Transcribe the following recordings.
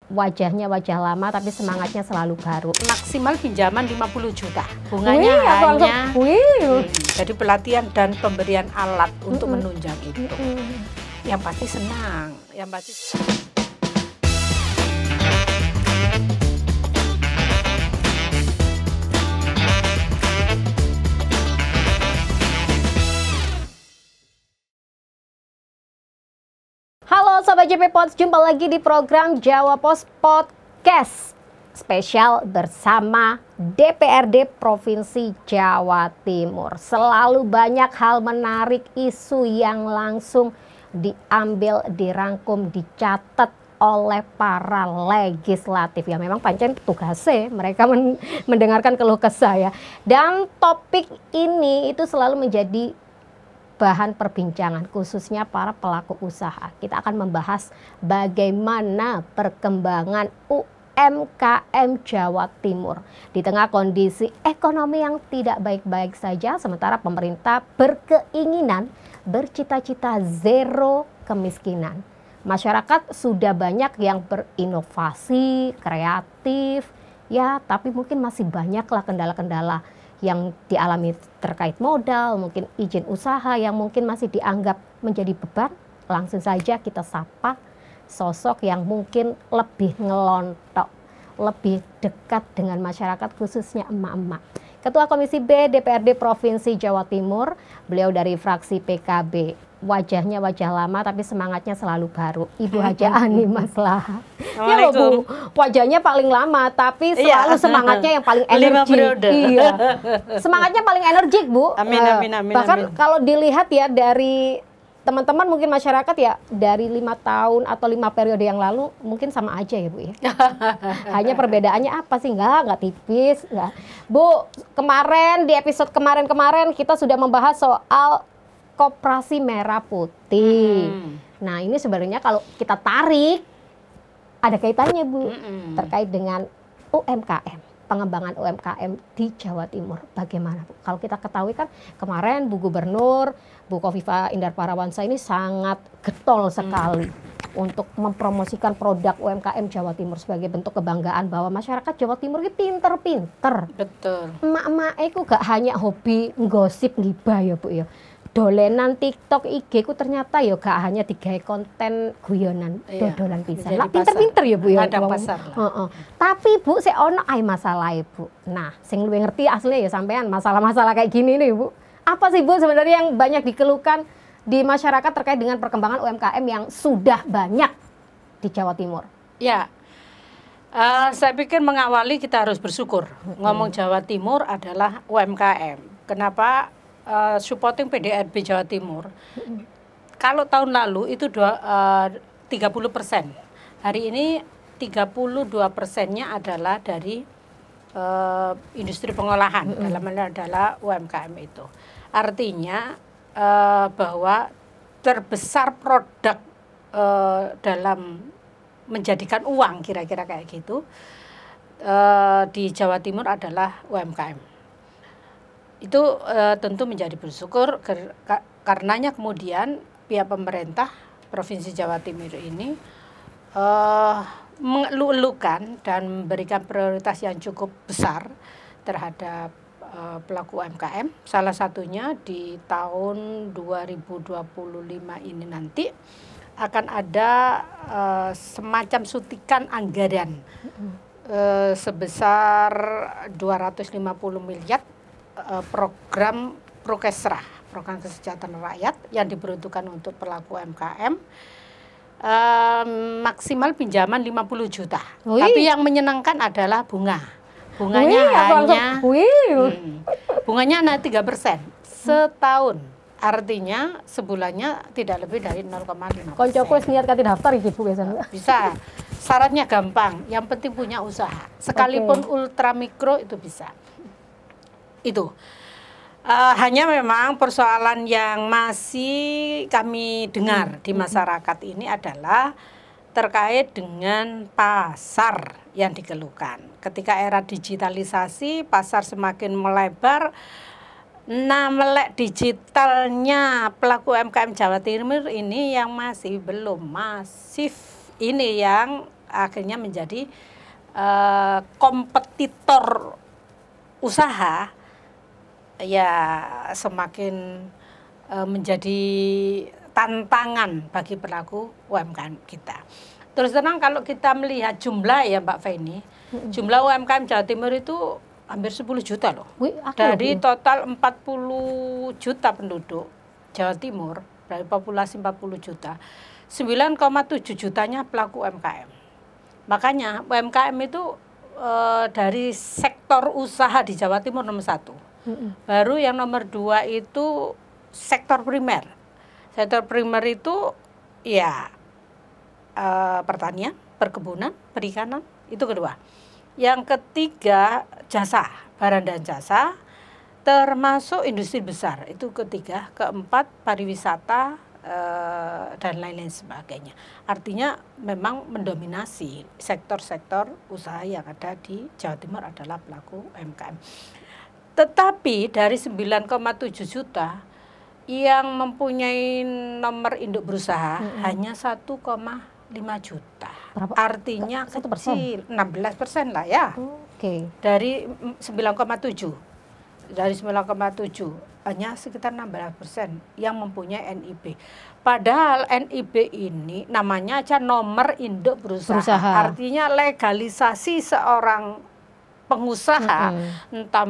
wajahnya wajah lama tapi semangatnya selalu baru. Maksimal pinjaman 50 juta. Bunganya hanya jadi pelatihan dan pemberian alat untuk menunjang itu. Yang pasti senang, yang pasti. Halo Sobat JP Pods, jumpa lagi di program Jawa Pos Podcast spesial bersama DPRD Provinsi Jawa Timur. Selalu banyak hal menarik, isu yang langsung diambil, dirangkum, dicatat oleh para legislatif. Ya memang pancen tugasnya mereka mendengarkan keluh kesah ya. Dan topik ini itu selalu menjadi bahan perbincangan khususnya para pelaku usaha. Kita akan membahas bagaimana perkembangan UMKM Jawa Timur di tengah kondisi ekonomi yang tidak baik-baik saja, sementara pemerintah berkeinginan bercita-cita zero kemiskinan. Masyarakat sudah banyak yang berinovasi, kreatif, ya tapi mungkin masih banyaklah kendala-kendala yang dialami terkait modal, mungkin izin usaha yang mungkin masih dianggap menjadi beban. Langsung saja kita sapa sosok yang mungkin lebih ngelontok, lebih dekat dengan masyarakat khususnya emak-emak. Ketua Komisi B DPRD Provinsi Jawa Timur, beliau dari fraksi PKB. Wajahnya wajah lama tapi semangatnya selalu baru. Ibu Haja Ani Maslahah. Ya loh Bu, wajahnya paling lama tapi selalu semangatnya yang paling energik. Iya. Semangatnya paling energik Bu. Amin, amin, amin. Bahkan kalau dilihat ya dari teman-teman mungkin masyarakat ya dari 5 tahun atau 5 periode yang lalu mungkin sama aja ya Bu ya. Hanya perbedaannya apa sih? Enggak tipis. Enggak. Bu, kemarin di episode kemarin kita sudah membahas soal Koperasi Merah Putih. Nah ini sebenarnya kalau kita tarik ada kaitannya Bu terkait dengan UMKM, pengembangan UMKM di Jawa Timur. Bagaimana Bu? Kalau kita ketahui kan kemarin Bu Gubernur, Bu Khofifah Indar Parawansa ini sangat getol sekali untuk mempromosikan produk UMKM Jawa Timur sebagai bentuk kebanggaan bahwa masyarakat Jawa Timur ini pinter-pinter. Betul. Emak-emak itu gak hanya hobi ngosip ngibah ya Bu ya. Dolenan TikTok IG ku ternyata ya gak hanya digawe konten guyonan dodolan pisan. Lah pinter-pinter ya Bu ya. Ada pasar lah. Tapi Bu sik ono ae masalah Bu. Nah, sing luwih ngerti aslinya ya sampean masalah-masalah kayak gini nih Bu. Apa sih Bu sebenarnya yang banyak dikeluhkan di masyarakat terkait dengan perkembangan UMKM yang sudah banyak di Jawa Timur? Ya. Saya pikir mengawali kita harus bersyukur. Ngomong Jawa Timur adalah UMKM. Kenapa? Supporting PDRB Jawa Timur. Kalau tahun lalu itu 30%. Hari ini 32%-nya adalah dari industri pengolahan. Dalamnya adalah UMKM itu. Artinya bahwa terbesar produk dalam menjadikan uang kira-kira kayak gitu di Jawa Timur adalah UMKM. Itu tentu menjadi bersyukur karenanya kemudian pihak pemerintah Provinsi Jawa Timur ini mengeluh-elukan dan memberikan prioritas yang cukup besar terhadap pelaku UMKM. Salah satunya di tahun 2025 ini nanti akan ada semacam suntikan anggaran sebesar 250 miliar program Prokesra, program kesejahteraan rakyat yang diperuntukkan untuk pelaku UMKM, maksimal pinjaman 50 juta. Tapi yang menyenangkan adalah bunganya bunganya hanya 3% setahun. Artinya sebulannya tidak lebih dari 0,5%. Koncoku wis niat kate daftar iki Bu biasanya. Bisa. Syaratnya gampang, yang penting punya usaha. Sekalipun ultra mikro itu bisa. Itu hanya memang persoalan yang masih kami dengar di masyarakat ini adalah terkait dengan pasar yang dikeluhkan. Ketika era digitalisasi, pasar semakin melebar. Nah, melek digitalnya pelaku UMKM Jawa Timur ini yang masih belum masif. Ini yang akhirnya menjadi kompetitor usaha, ya semakin menjadi tantangan bagi pelaku UMKM kita. Terus terang kalau kita melihat jumlah ya Mbak Feni, jumlah UMKM Jawa Timur itu hampir 10 juta loh. Dari total 40 juta penduduk Jawa Timur, dari populasi 40 juta, 9,7 jutanya pelaku UMKM. Makanya UMKM itu dari sektor usaha di Jawa Timur nomor 1. Baru yang nomor 2 itu sektor primer. Sektor primer itu ya pertanian, perkebunan, perikanan, itu kedua. Yang ketiga jasa, barang dan jasa, termasuk industri besar, itu ketiga. Keempat pariwisata dan lain-lain sebagainya. Artinya memang mendominasi sektor-sektor usaha yang ada di Jawa Timur adalah pelaku UMKM. Tetapi dari 9,7 juta yang mempunyai nomor induk berusaha hanya 1,5 juta. Berapa? Artinya kecil, 16% lah ya. Dari 9,7. Dari 9,7 hanya sekitar 16% yang mempunyai NIB. Padahal NIB ini namanya aja nomor induk berusaha. Artinya legalisasi seorang pengusaha, entah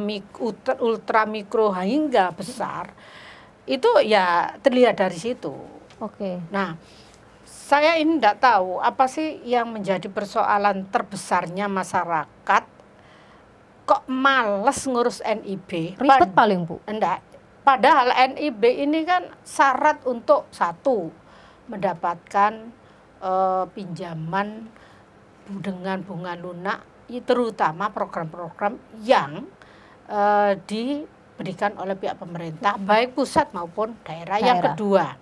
ultra mikro hingga besar, itu ya terlihat dari situ. Nah, saya ini tidak tahu apa sih yang menjadi persoalan terbesarnya masyarakat kok males ngurus NIB. Ribet paling Bu. Enggak. Padahal NIB ini kan syarat untuk satu, mendapatkan pinjaman dengan bunga lunak, terutama program-program yang diberikan oleh pihak pemerintah, baik pusat maupun daerah. Yang kedua,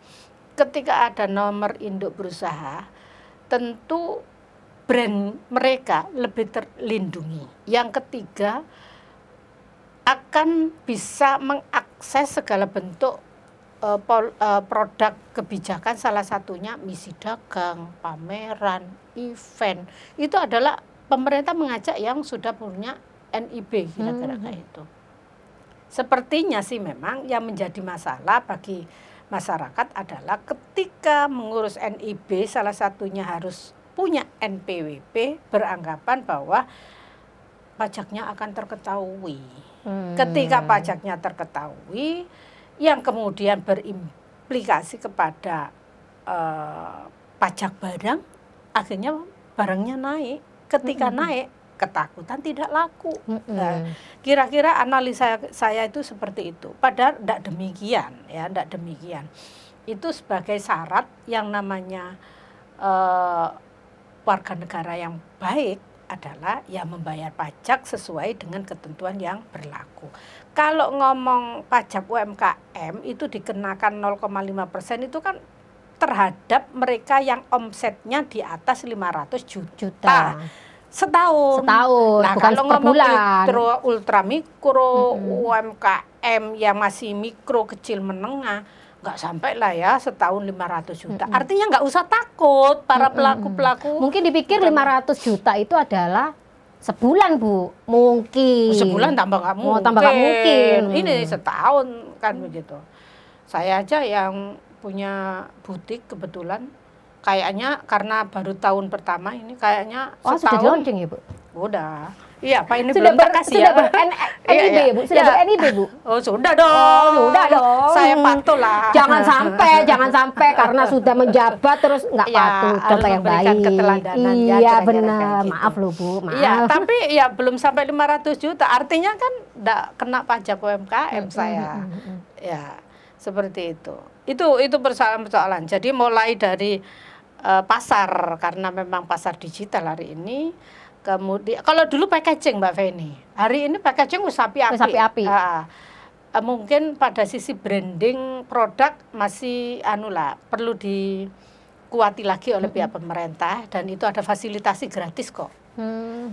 ketika ada nomor induk berusaha, tentu brand mereka lebih terlindungi. Yang ketiga, akan bisa mengakses segala bentuk produk kebijakan, salah satunya misi dagang, pameran, event. Itu adalah pemerintah mengajak yang sudah punya NIB, kira-kira kayak itu. Sepertinya sih memang yang menjadi masalah bagi masyarakat adalah ketika mengurus NIB, salah satunya harus punya NPWP, beranggapan bahwa pajaknya akan terketahui. Ketika pajaknya terketahui, yang kemudian berimplikasi kepada pajak barang, akhirnya barangnya naik. Ketika naik, ketakutan tidak laku. Nah, kira-kira analisa saya itu seperti itu. Padahal tidak demikian, ya, tidak demikian. Itu sebagai syarat yang namanya warga negara yang baik adalah ya membayar pajak sesuai dengan ketentuan yang berlaku. Kalau ngomong pajak UMKM itu dikenakan 0,5% itu kan terhadap mereka yang omsetnya di atas 500 juta. Setahun. Nah, bukan kalau ngomong ultra mikro, UMKM yang masih mikro, kecil, menengah, nggak sampai lah ya setahun 500 juta. Artinya nggak usah takut para pelaku-pelaku. Mungkin dipikir 500 juta itu adalah sebulan Bu. Mungkin. Sebulan tambah nggak mungkin. Tambah nggak mungkin. Ini setahun kan begitu. Saya aja yang punya butik kebetulan, kayaknya karena baru tahun pertama ini kayaknya setahun. Sudah di launching ya Bu? Udah. Iya, Pak ini sudah belum kasih ya. NIB Bu, sudah ber-NIB Bu. Oh, sudah dong. Sudah dong. Saya patuh lah. Jangan sampai karena sudah menjabat terus nggak patuh. Contoh yang baik. Iya benar. Gitu. Maaf loh Bu, maaf. Iya, tapi ya belum sampai 500 juta. Artinya kan enggak kena pajak UMKM saya. Ya, seperti itu. Itu persoalan-persoalan. Jadi mulai dari pasar, karena memang pasar digital hari ini. Kemudian kalau dulu packaging Mbak Feni, hari ini packaging api-api. Mungkin pada sisi branding produk masih perlu dikuati lagi oleh pihak pemerintah, dan itu ada fasilitasi gratis kok.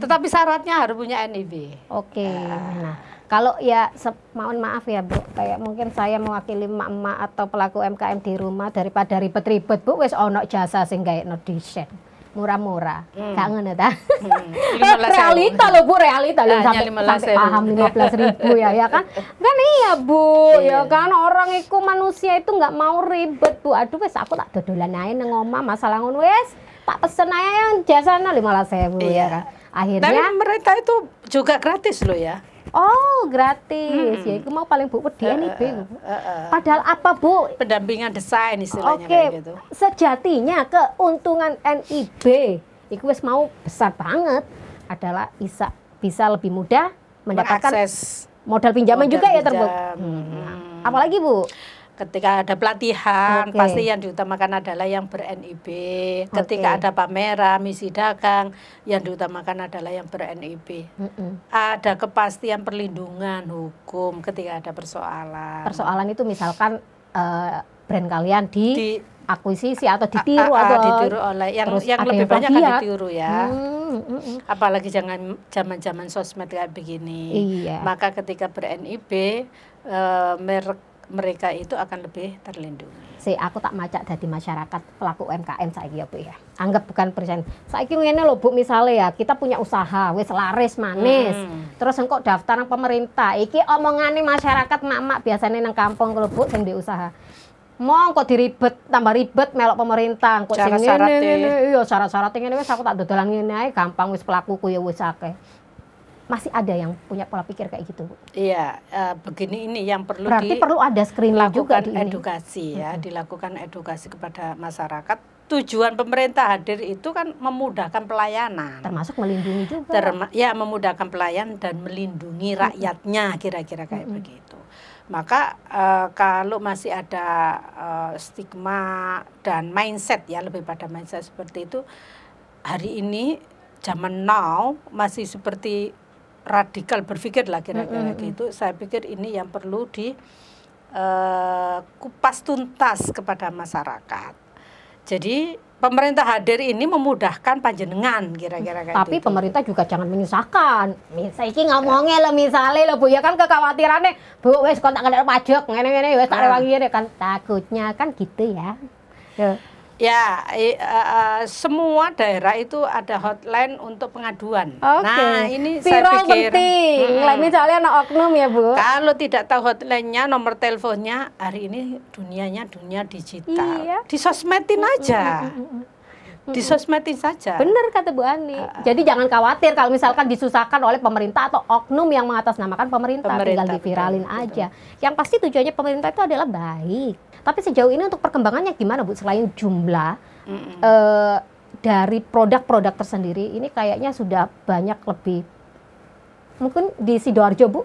Tetapi syaratnya harus punya NIB. Nah, kalau ya mohon maaf ya Bu, kayak mungkin saya mewakili emak-emak atau pelaku UMKM di rumah, daripada ribet-ribet Bu, wis ono jasa sing gaekno desain. murah-murah. Gak ngono ta? 15.000. Realita loh Bu, realita loh Hanya sampai 15.000. paham 15.000 ya kan? Kan iya Bu, ya kan orang itu manusia itu nggak mau ribet Bu. Aduh wes aku tak dodolan ae nang omah masalah ngono wes tak pesen ae yang jasana 15.000 ya kan. Tapi Akhirnya mereka itu juga gratis loh ya. oh gratis ya itu mau paling Bu wedi NIB Bu. Padahal apa Bu? Pendampingan desain istilahnya Oke, kayak gitu. sejatinya keuntungan NIB itu wis mau besar banget adalah bisa lebih mudah mendapatkan Mengakses modal pinjaman modal juga ya pinjam. Terbu. Apalagi Bu? ketika ada pelatihan Oke. pasti yang diutamakan adalah yang ber-NIB. Ketika Oke. ada pameran, misi dagang, yang diutamakan adalah yang ber-NIB. Ada kepastian perlindungan hukum ketika ada persoalan. Persoalan itu misalkan brand kalian akuisisi atau ditiru ditiru oleh yang terus ada lebih yang banyak kan plagiat. ditiru ya. Apalagi jangan zaman-zaman sosmed kayak begini. Iya. Maka ketika ber-NIB mereka itu akan lebih terlindungi. Aku tak macak dari masyarakat pelaku UMKM saiki ya Bu ya. Anggap bukan persen. Saiki ngene lho Bu, misalnya ya kita punya usaha wis laris manis. Terus engko daftar nang pemerintah. Iki omongane masyarakat mak-mak biasanya nang kampung kalau Bu sing di usaha. Mong kok diribet, tambah ribet melok pemerintah. Kok sing ngene iya syarat-syaratnya ngene wis aku tak dodolan ngene ae gampang wis pelakuku ya wis akeh. Masih ada yang punya pola pikir kayak gitu Bu? Iya, begini ini yang perlu berarti perlu ada screening juga di edukasi ya, dilakukan edukasi kepada masyarakat. Tujuan pemerintah hadir itu kan memudahkan pelayanan, termasuk melindungi juga. Ya, memudahkan pelayan dan melindungi rakyatnya, kira-kira kayak begitu. Maka kalau masih ada stigma dan mindset ya, lebih pada mindset seperti itu, hari ini zaman now masih seperti radikal berpikir lah kira-kira gitu. Saya pikir ini yang perlu kupas tuntas kepada masyarakat. Jadi pemerintah hadir ini memudahkan panjenengan kira-kira kayak tapi gitu. Pemerintah juga jangan menyusahkan. Misalnya ngomongnya lah misalnya lo Bu ya kan kekhawatirannya Bu wes kontak kena pajak ngene-ngene wes tak rewangi ngene kan takutnya kan gitu ya. Ya, semua daerah itu ada hotline untuk pengaduan. Nah, ini viral saya pikir penting. Misalnya anak oknum ya Bu. Kalau tidak tahu hotline-nya, nomor teleponnya, hari ini dunia digital. Iya. Disosmedin aja. Disosmedin saja. Benar kata Bu Ani. Jadi jangan khawatir kalau misalkan disusahkan oleh pemerintah atau oknum yang mengatasnamakan pemerintah tinggal diviralin aja. Yang pasti tujuannya pemerintah itu adalah baik. Tapi sejauh ini untuk perkembangannya gimana Bu? Selain jumlah dari produk-produk tersendiri, ini kayaknya sudah banyak lebih. Mungkin di Sidoarjo Bu,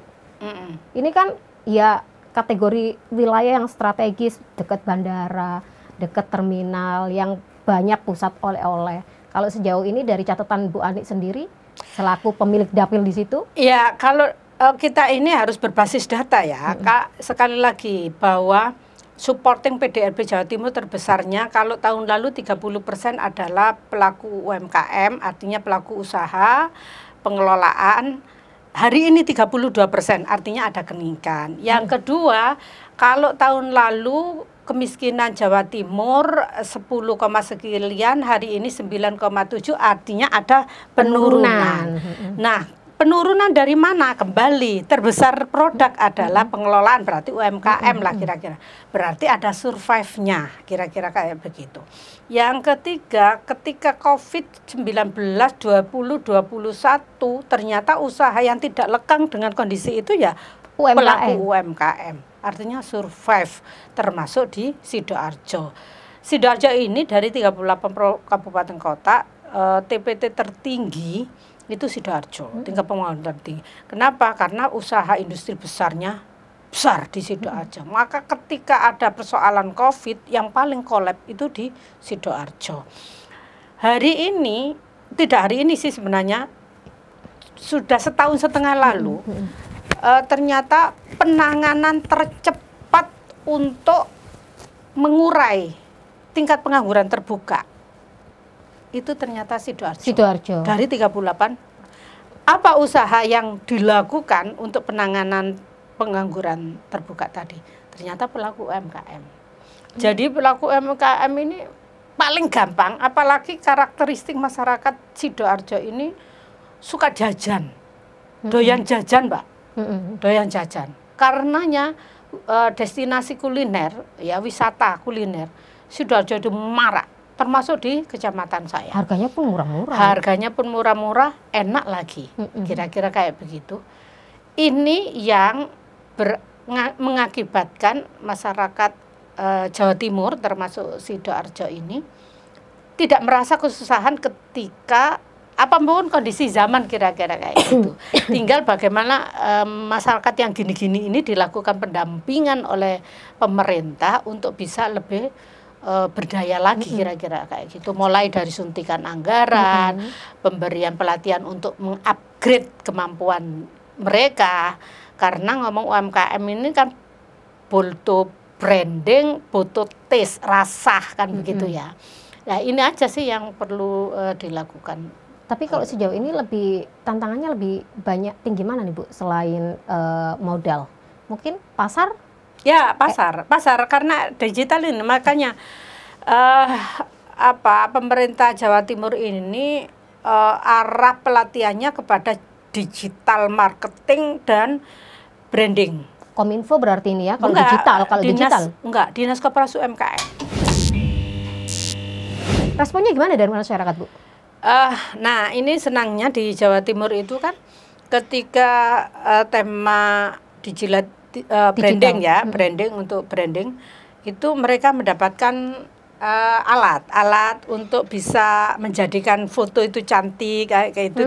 ini kan ya kategori wilayah yang strategis, dekat bandara, dekat terminal, yang banyak pusat oleh-oleh. Kalau sejauh ini dari catatan Bu Ani sendiri, selaku pemilik dapil di situ? Ya, kalau kita ini harus berbasis data ya, Kak. Sekali lagi bahwa supporting PDRB Jawa Timur terbesarnya kalau tahun lalu 30% adalah pelaku UMKM, artinya pelaku usaha, pengelolaan. Hari ini 32%, artinya ada kenaikan. Yang kedua, kalau tahun lalu kemiskinan Jawa Timur 10, sekian, hari ini 9,7, artinya ada penurunan. Nah, penurunan dari mana? Kembali terbesar produk adalah pengelolaan, berarti UMKM lah kira-kira. Berarti ada survive-nya, kira-kira kayak begitu. Yang ketiga, ketika COVID-19 2021 ternyata usaha yang tidak lekang dengan kondisi itu ya pelaku UMKM. Artinya survive, termasuk di Sidoarjo. Sidoarjo ini dari 38 kabupaten kota, TPT tertinggi itu Sidoarjo, tingkat pembangunan tertinggi. Kenapa? Karena usaha industri besarnya besar di Sidoarjo. Maka ketika ada persoalan COVID, yang paling kolab itu di Sidoarjo. Hari ini, tidak hari ini sih sebenarnya, sudah setahun setengah lalu, ternyata penanganan tercepat untuk mengurai tingkat pengangguran terbuka itu ternyata Sidoarjo. Dari 38, apa usaha yang dilakukan untuk penanganan pengangguran terbuka tadi? Ternyata pelaku UMKM. Jadi pelaku UMKM ini paling gampang, apalagi karakteristik masyarakat Sidoarjo ini suka jajan, doyan jajan, Mbak, doyan jajan. Karenanya destinasi kuliner, ya wisata kuliner Sidoarjo itu marak, termasuk di kecamatan saya. Harganya pun murah-murah. Harganya pun murah-murah, enak lagi, kira-kira kayak begitu. Ini yang mengakibatkan masyarakat Jawa Timur termasuk Sidoarjo ini tidak merasa kesusahan ketika apapun kondisi zaman kira-kira kayak gitu. Tinggal bagaimana masyarakat yang gini-gini ini dilakukan pendampingan oleh pemerintah untuk bisa lebih berdaya lagi kira-kira kayak gitu. Mulai dari suntikan anggaran, pemberian pelatihan untuk mengupgrade kemampuan mereka. Karena ngomong UMKM ini kan butuh branding, butuh taste, rasa kan begitu ya. Nah ini aja sih yang perlu dilakukan. Tapi kalau sejauh ini tantangannya lebih banyak tinggi mana nih Bu selain modal? Mungkin pasar? Ya pasar karena digital ini makanya pemerintah Jawa Timur ini arah pelatihannya kepada digital marketing dan branding. Kominfo berarti ini ya, kalau digital? Enggak, Dinas Koperasi UMKM. Responnya gimana dari masyarakat, Bu? Nah, ini senangnya di Jawa Timur itu kan ketika tema digital branding ya, branding untuk branding, itu mereka mendapatkan alat untuk bisa menjadikan foto itu cantik, kayak itu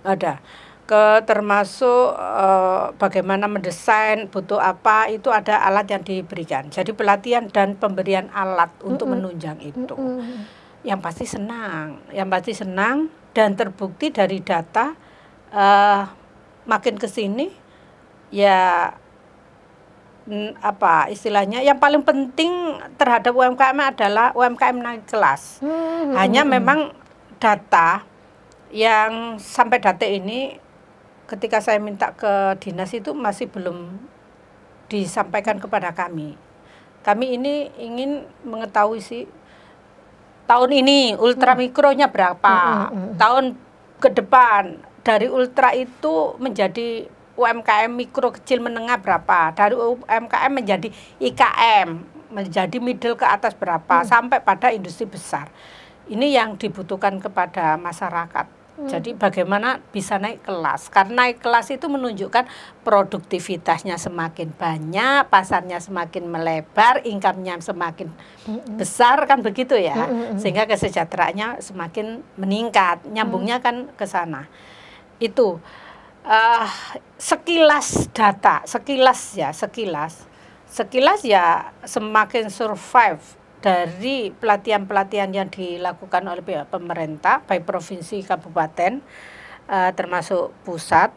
ada. Termasuk bagaimana mendesain, butuh apa, itu ada alat yang diberikan. Jadi pelatihan dan pemberian alat untuk menunjang itu. Yang pasti senang dan terbukti dari data makin ke sini ya istilahnya yang paling penting terhadap UMKM adalah UMKM naik kelas. Hanya memang data yang sampai detik ini ketika saya minta ke dinas itu masih belum disampaikan kepada kami. Kami ini ingin mengetahui sih tahun ini ultramikronya berapa, tahun ke depan dari ultra itu menjadi UMKM mikro kecil menengah berapa, dari UMKM menjadi IKM, menjadi middle ke atas berapa, sampai pada industri besar. Ini yang dibutuhkan kepada masyarakat. Jadi bagaimana bisa naik kelas, karena naik kelas itu menunjukkan produktivitasnya semakin banyak, pasarnya semakin melebar, income-nya semakin besar kan begitu ya, sehingga kesejahteraannya semakin meningkat, nyambungnya kan ke sana. Itu sekilas data, sekilas ya semakin survive dari pelatihan-pelatihan yang dilakukan oleh pihak pemerintah, baik provinsi, kabupaten, termasuk pusat,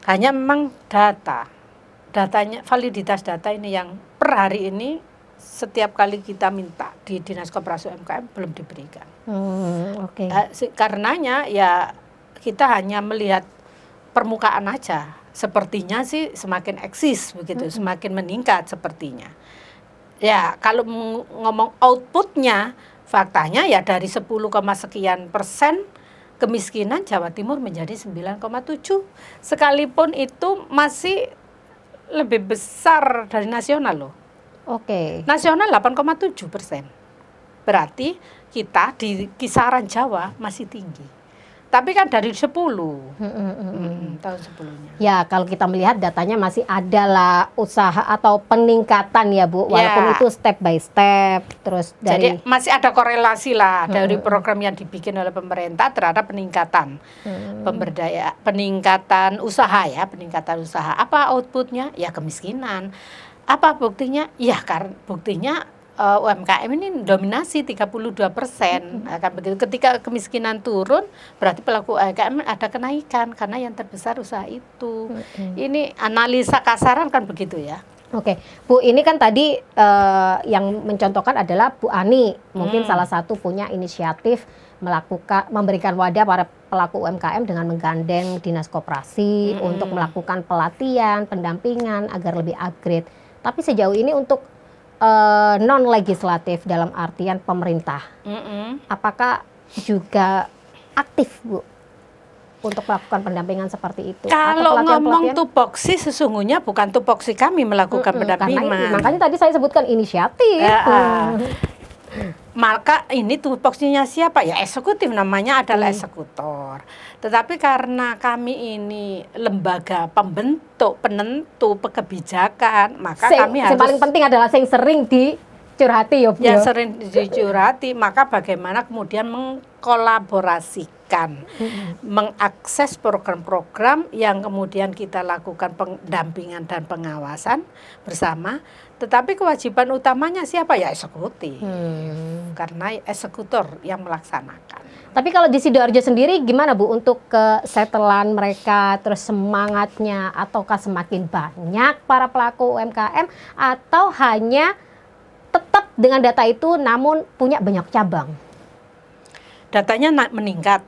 hanya memang datanya, validitas data ini yang per hari ini setiap kali kita minta di Dinas Koperasi UMKM belum diberikan. Karenanya ya kita hanya melihat permukaan aja, sepertinya sih semakin eksis begitu, semakin meningkat sepertinya. Ya, kalau ngomong outputnya, faktanya ya dari 10, sekian persen kemiskinan Jawa Timur menjadi 9,7. Sekalipun itu masih lebih besar dari nasional loh. Nasional 8,7%. Berarti kita di kisaran Jawa masih tinggi. Tapi kan dari 10 tahun sebelumnya. Ya, kalau kita melihat datanya masih adalah usaha atau peningkatan ya Bu, walaupun itu step by step. Terus jadi masih ada korelasi lah dari program yang dibikin oleh pemerintah terhadap peningkatan peningkatan usaha ya, peningkatan usaha. Apa outputnya? Ya kemiskinan. Apa buktinya? Ya karena buktinya UMKM ini dominasi 32%. Akan begitu. Ketika kemiskinan turun, berarti pelaku UMKM ada kenaikan karena yang terbesar usaha itu. Ini analisa kasaran kan begitu ya. Bu, ini kan tadi yang mencontohkan adalah Bu Ani, mungkin salah satu punya inisiatif memberikan wadah para pelaku UMKM dengan menggandeng Dinas Koperasi untuk melakukan pelatihan, pendampingan agar lebih upgrade. Tapi sejauh ini untuk non legislatif dalam artian pemerintah. Apakah juga aktif, Bu, untuk melakukan pendampingan seperti itu? Kalau ngomong tupoksi, sesungguhnya bukan tupoksi kami melakukan pendampingan. Makanya tadi saya sebutkan inisiatif. Maka ini tupoksinya siapa? Ya eksekutif, namanya adalah eksekutor. Tetapi karena kami ini lembaga pembentuk, penentu kebijakan, maka kami harus... Yang paling penting adalah yang sering dicurhati, ya, Bu. Yang sering dicurhati, maka bagaimana kemudian mengkolaborasikan, mengakses program-program yang kemudian kita lakukan pendampingan dan pengawasan bersama. Tetapi kewajiban utamanya siapa? Ya eksekutif, karena eksekutor yang melaksanakan. Tapi kalau di Sidoarjo sendiri gimana, Bu, untuk kesetelan mereka, terus semangatnya, ataukah semakin banyak para pelaku UMKM, atau hanya tetap dengan data itu namun punya banyak cabang? Datanya meningkat.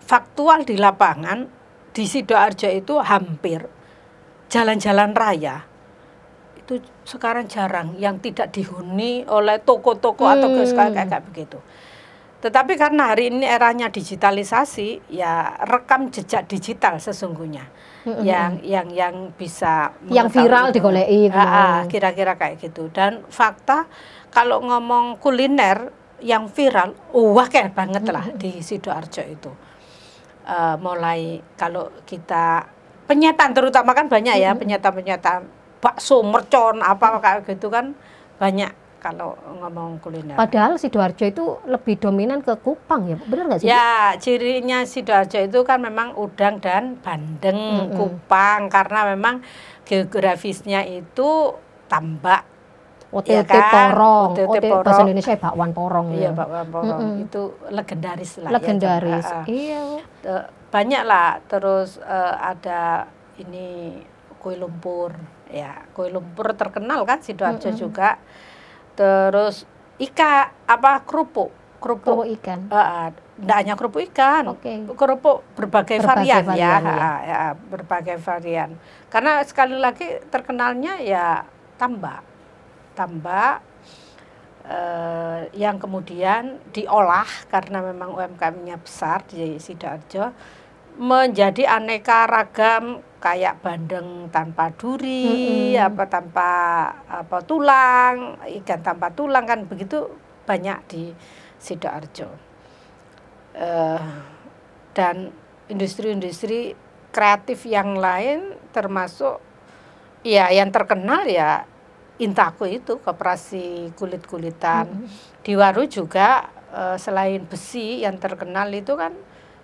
Faktual di lapangan di Sidoarjo itu hampir jalan-jalan raya itu sekarang jarang yang tidak dihuni oleh toko-toko atau kayak begitu. Tetapi karena hari ini eranya digitalisasi, ya rekam jejak digital sesungguhnya yang bisa yang viral digoleki, kira-kira kayak gitu. Dan fakta kalau ngomong kuliner yang viral, wah kayak banget lah di Sidoarjo itu. Mulai kalau kita penyetan, terutama kan banyak ya penyetan bakso, mercon, apa kayak gitu kan banyak kalau ngomong kuliner. Padahal Sidoarjo itu lebih dominan ke Kupang, ya, benar nggak sih? Ya, cirinya Sidoarjo itu kan memang udang dan bandeng, Kupang, karena memang geografisnya itu tambak. OTT ya kan? Porong, OTT Porong. Bahasa Indonesia bakwan porong. Iya, bakwan porong itu legendaris lah. Legendaris, ya, iya. Banyak lah, terus ada ini kue lumpur, ya kue lumpur terkenal kan Sidoarjo juga. Terus kerupuk ikan. Enggak hanya kerupuk ikan, kerupuk berbagai varian ya, berbagai varian. Karena sekali lagi terkenalnya ya tambak yang kemudian diolah karena memang UMKM-nya besar di Sidoarjo, menjadi aneka ragam kayak bandeng tanpa duri, tanpa tulang, ikan tanpa tulang, kan begitu banyak di Sidoarjo. Dan industri-industri kreatif yang lain termasuk ya yang terkenal ya Intaku itu, koperasi kulit-kulitan. Di Waru juga selain besi yang terkenal itu kan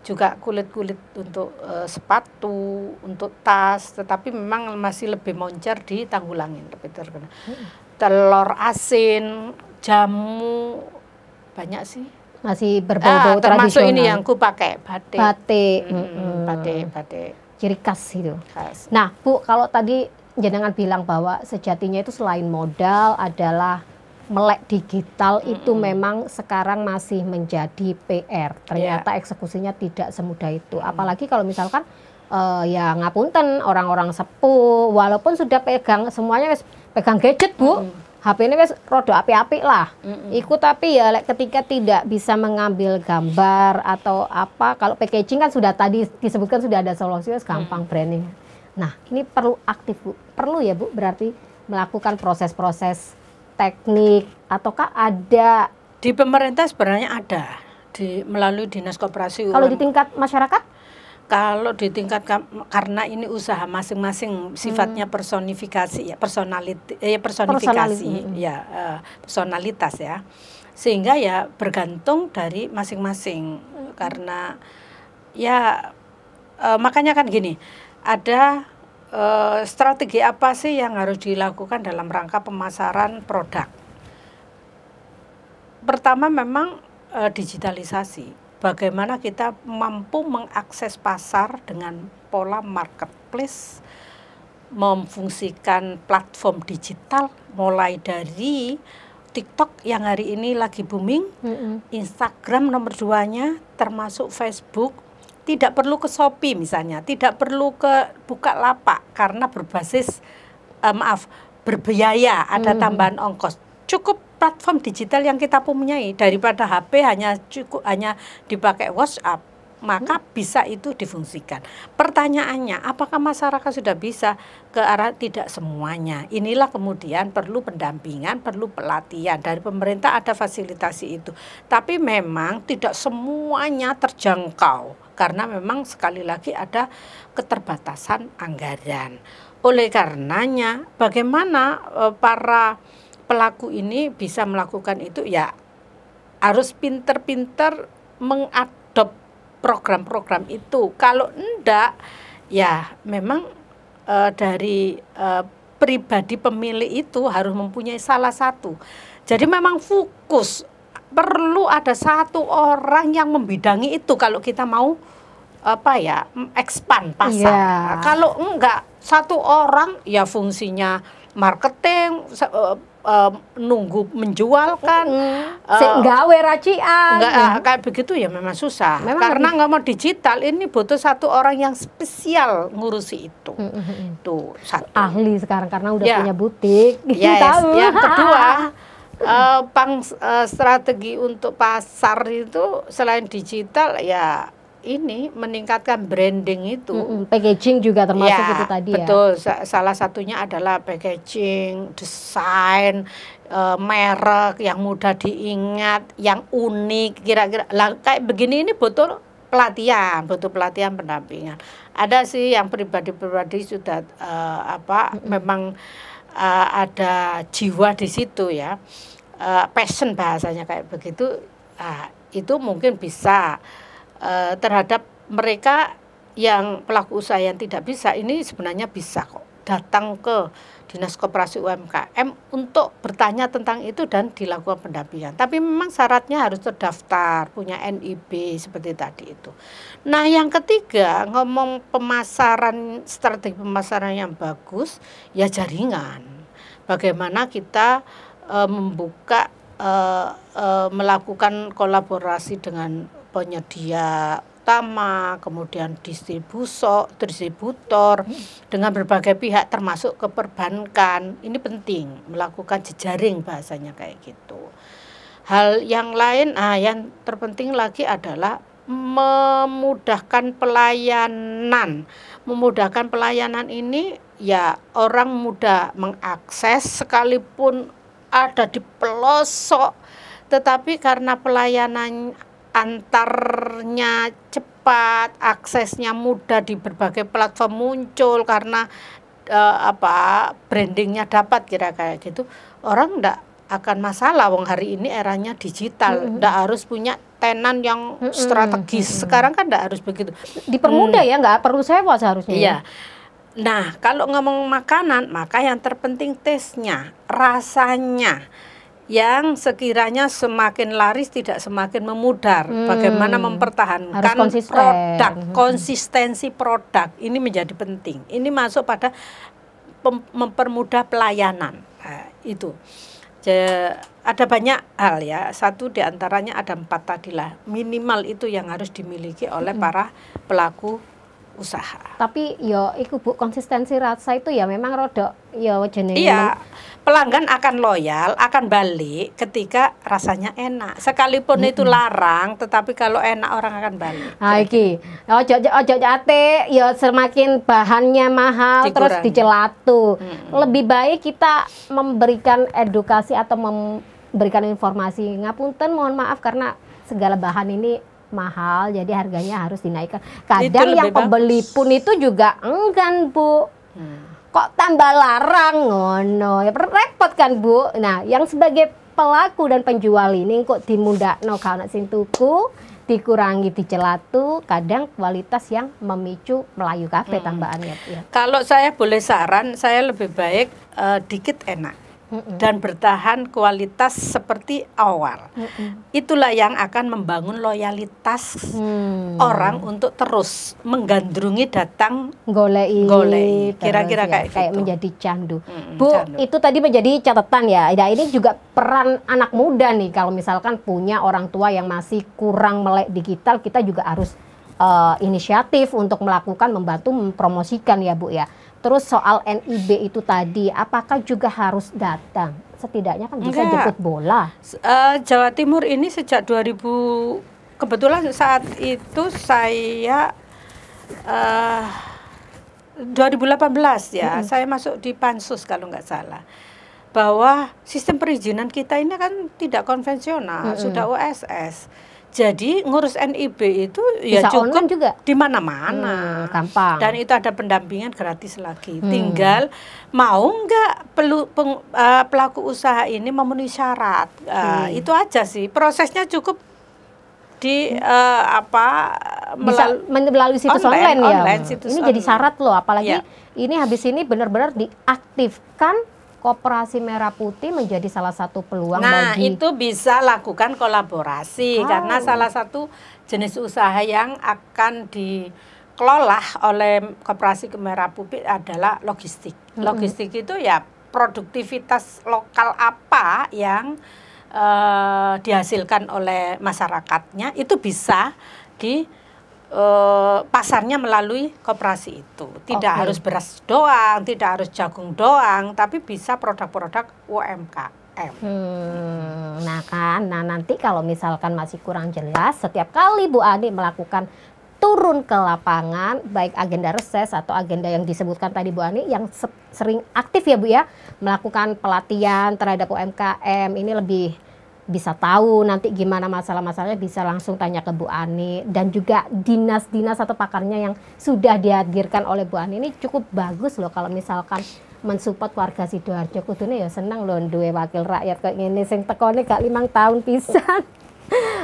juga kulit-kulit untuk sepatu, untuk tas, tetapi memang masih lebih moncer di Tanggulangin, lebih terkenal. Telur asin, jamu, banyak sih. Masih berbau-bau termasuk tradisional. ini yang ku pakai, batik. Batik. Ciri khas itu. Khas. Nah, Bu, kalau tadi jenengan bilang bahwa sejatinya itu selain modal adalah melek digital, itu memang sekarang masih menjadi PR. Ternyata eksekusinya tidak semudah itu. Apalagi kalau misalkan ya ngapunten orang-orang sepuh, walaupun sudah pegang semuanya, pegang gadget, Bu, HP ini wes rodo api-api lah. Ikut, tapi ya ketika tidak bisa mengambil gambar atau apa, kalau packaging kan sudah tadi disebutkan sudah ada solusi, gampang branding. Nah, ini perlu aktif, Bu. Perlu ya, Bu, berarti melakukan proses-proses teknik, ataukah ada di pemerintah? Sebenarnya ada melalui Dinas Koperasi. Kalau di tingkat masyarakat? Kalau di tingkat, karena ini usaha masing-masing sifatnya personifikasi ya, personalitas ya, sehingga ya bergantung dari masing-masing. Karena ya makanya kan gini, ada strategi apa sih yang harus dilakukan dalam rangka pemasaran produk? Pertama memang digitalisasi. Bagaimana kita mampu mengakses pasar dengan pola marketplace, memfungsikan platform digital mulai dari TikTok yang hari ini lagi booming, Instagram nomor 2-nya, termasuk Facebook. Tidak perlu ke Shopee misalnya, tidak perlu ke Bukalapak karena berbasis berbiaya, ada tambahan ongkos. Cukup platform digital yang kita punyai, daripada HP hanya dipakai WhatsApp, maka bisa itu difungsikan. Pertanyaannya, apakah masyarakat sudah bisa ke arah? Tidak semuanya. Inilah kemudian perlu pendampingan, perlu pelatihan. Dari pemerintah ada fasilitasi itu. Tapi memang tidak semuanya terjangkau, karena memang sekali lagi ada keterbatasan anggaran. Oleh karenanya, bagaimana para pelaku ini bisa melakukan itu? Ya harus pinter-pinter mengadop program-program itu. Kalau enggak, ya memang dari pribadi pemilih itu harus mempunyai salah satu. Jadi memang fokus, perlu ada satu orang yang membidangi itu kalau kita mau expand pasar. Kalau enggak, satu orang ya fungsinya marketing, nunggu menjualkan, gawe racian. Kayak begitu ya memang susah. Karena nggak mau digital, ini butuh satu orang yang spesial ngurusi itu. Tuh satu. Ahli sekarang karena udah punya butik. Yang kedua, strategi untuk pasar itu selain digital ya ini meningkatkan branding itu. Packaging juga termasuk itu tadi ya. Betul, salah satunya adalah packaging, desain, merek yang mudah diingat, yang unik, kira-kira. Lah kayak begini ini butuh pelatihan pendampingan. Ada sih yang pribadi-pribadi sudah memang ada jiwa di situ ya. Passion bahasanya kayak begitu. Itu mungkin bisa terhadap mereka yang pelaku usaha yang tidak bisa, ini sebenarnya bisa kok datang ke Dinas Koperasi UMKM untuk bertanya tentang itu dan dilakukan pendampingan. Tapi memang syaratnya harus terdaftar, punya NIB seperti tadi itu. Nah, yang ketiga, ngomong pemasaran, strategi pemasaran yang bagus, ya jaringan. Bagaimana kita membuka, melakukan kolaborasi dengan penyedia utama, kemudian distributor dengan berbagai pihak termasuk ke perbankan. Ini penting melakukan jejaring bahasanya kayak gitu. Hal yang lain, yang terpenting lagi adalah memudahkan pelayanan. Memudahkan pelayanan ini ya orang mudah mengakses sekalipun ada di pelosok, tetapi karena pelayanan antarnya cepat, aksesnya mudah, di berbagai platform muncul karena brandingnya dapat, kira kayak gitu, orang enggak akan masalah. Wong hari ini eranya digital, enggak harus punya tenan yang strategis. Sekarang kan enggak harus begitu. Dipermudah ya, enggak perlu sewa seharusnya. Iya. Nah, kalau ngomong makanan, maka yang terpenting taste-nya, rasanya. Yang sekiranya semakin laris tidak semakin memudar. Bagaimana mempertahankan produk, konsistensi produk ini menjadi penting. Ini masuk pada mempermudah pelayanan. Itu ada banyak hal ya. Satu diantaranya ada 4 tadilah. Minimal itu yang harus dimiliki oleh para pelaku usaha. Tapi yo iku Bu, konsistensi rasa itu ya memang rodok yo jenenge. Iya. Pelanggan akan loyal, akan balik ketika rasanya enak. Sekalipun itu larang, tetapi kalau enak orang akan balik. Iki ojo ate ya semakin bahannya mahal terus dicelatu. Lebih baik kita memberikan edukasi atau memberikan informasi. Ngapunten, mohon maaf karena segala bahan ini mahal, jadi harganya harus dinaikkan. Kadang yang pembeli pun itu juga enggan, Bu. Kok tambah larang ngono, ya repot kan, Bu. Nah, yang sebagai pelaku dan penjual ini kok dimudakno kana sing tuku, dikurangi dicelatu, kadang kualitas yang memicu melayu kabeh tambahannya ya. Kalau saya boleh saran, saya lebih baik dikit enak dan bertahan kualitas seperti awal. Itulah yang akan membangun loyalitas orang untuk terus menggandrungi datang golei. Kira-kira ya, kayak gitu. Menjadi candu. Bu, candu. Itu tadi menjadi catatan ya. Nah, ini juga peran anak muda nih. Kalau misalkan punya orang tua yang masih kurang melek digital, kita juga harus inisiatif untuk melakukan, membantu mempromosikan ya Bu ya. Terus soal NIB itu tadi, apakah juga harus datang? Setidaknya kan bisa jemput bola. Jawa Timur ini sejak 2000, kebetulan saat itu saya 2018 ya, saya masuk di Pansus kalau nggak salah. Bahwa sistem perizinan kita ini kan tidak konvensional, sudah OSS. Jadi ngurus NIB itu ya Bisa cukup juga di mana-mana, gampang. Dan itu ada pendampingan gratis lagi. Tinggal mau nggak pelaku usaha ini memenuhi syarat. Itu aja sih. Prosesnya cukup di melalui situs online ya. Situs ini online. Jadi syarat loh, apalagi ini habis ini benar-benar diaktifkan. Koperasi Merah Putih menjadi salah satu peluang bagi. Itu bisa lakukan kolaborasi karena salah satu jenis usaha yang akan dikelola oleh Koperasi Merah Putih adalah logistik. Logistik itu ya produktivitas lokal apa yang dihasilkan oleh masyarakatnya itu bisa pasarnya melalui koperasi itu. Tidak harus beras doang, tidak harus jagung doang, tapi bisa produk-produk UMKM. Nah nanti kalau misalkan masih kurang jelas, setiap kali Bu Ani melakukan turun ke lapangan, baik agenda reses atau agenda yang disebutkan tadi Bu Ani, yang sering aktif ya Bu ya, melakukan pelatihan terhadap UMKM, ini lebih bisa tahu nanti gimana masalah-masalahnya, bisa langsung tanya ke Bu Ani. Dan juga dinas-dinas atau pakarnya yang sudah dihadirkan oleh Bu Ani ini cukup bagus loh kalau misalkan mensupport warga Sidoarjo. Kudune ya seneng loh duwe wakil rakyat kayak gini sing tekone gak 5 tahun pisan.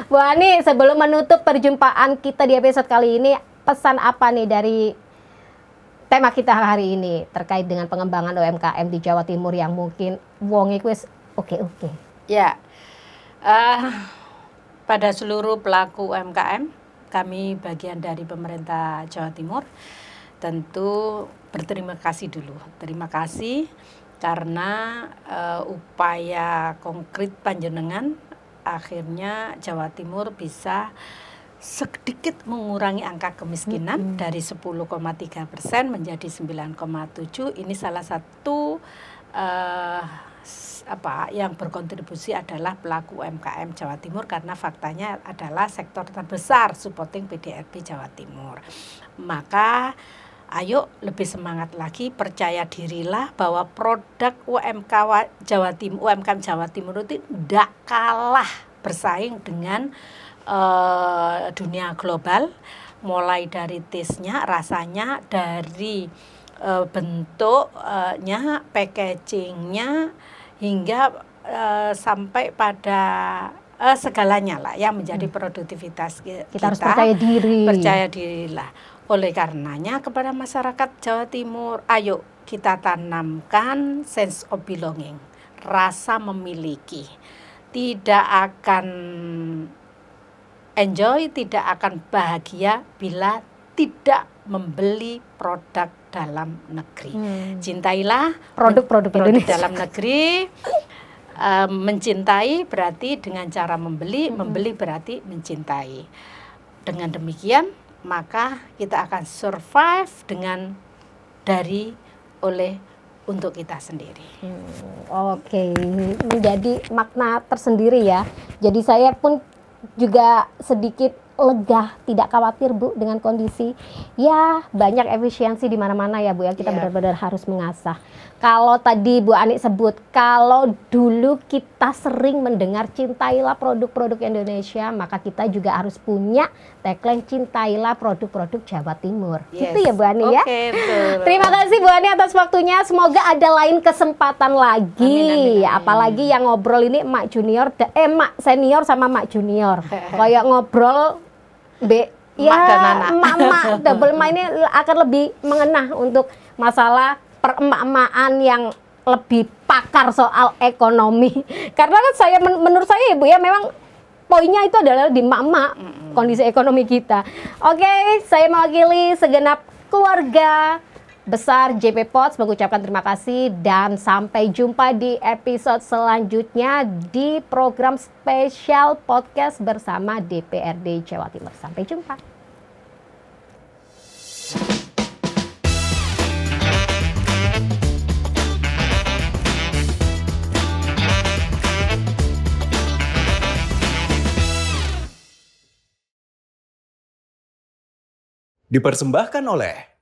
Bu Ani, sebelum menutup perjumpaan kita di episode kali ini, pesan apa nih dari tema kita hari ini terkait dengan pengembangan UMKM di Jawa Timur yang mungkin wonge wis oke. Ya. Pada seluruh pelaku UMKM, kami bagian dari pemerintah Jawa Timur, tentu berterima kasih dulu. Terima kasih karena upaya konkret panjenengan akhirnya Jawa Timur bisa sedikit mengurangi angka kemiskinan dari 10,3% menjadi 9,7%. Ini salah satu yang berkontribusi adalah pelaku UMKM Jawa Timur, karena faktanya adalah sektor terbesar supporting PDRB Jawa Timur. Maka ayo lebih semangat lagi, percaya dirilah bahwa produk UMKM Jawa Timur itu tidak kalah bersaing dengan dunia global, mulai dari taste-nya, rasanya, dari bentuknya, packagingnya, hingga sampai pada segalanya lah yang menjadi produktivitas kita harus percaya diri. Percaya dirilah. Oleh karenanya kepada masyarakat Jawa Timur, ayo kita tanamkan sense of belonging, rasa memiliki. Tidak akan enjoy, tidak akan bahagia bila tidak membeli produk dalam negeri. Cintailah produk-produk Indonesia dalam negeri. Mencintai berarti dengan cara membeli, membeli berarti mencintai. Dengan demikian maka kita akan survive dengan untuk kita sendiri. Oke, menjadi makna tersendiri ya. Jadi saya pun juga sedikit lega, tidak khawatir Bu dengan kondisi. Ya, banyak efisiensi di mana-mana ya Bu ya. Kita benar-benar harus mengasah. Kalau tadi Bu Ani sebut, kalau dulu kita sering mendengar cintailah produk-produk Indonesia, maka kita juga harus punya tagline cintailah produk-produk Jawa Timur. Itu ya Bu Ani ya. Betul. Terima kasih Bu Ani atas waktunya. Semoga ada lain kesempatan lagi. Amin. Apalagi yang ngobrol ini Mak Junior, Mak Senior sama Mak Junior. Kayak ngobrol Mak double Ma ini akan lebih mengena untuk masalah peremak-emakan yang lebih pakar soal ekonomi. Karena kan menurut saya Ibu ya, memang poinnya itu adalah di emak-emak kondisi ekonomi kita. Oke, saya mewakili segenap keluarga besar JP Pots mengucapkan terima kasih dan sampai jumpa di episode selanjutnya di program spesial podcast bersama DPRD Jawa Timur. Sampai jumpa. Dipersembahkan oleh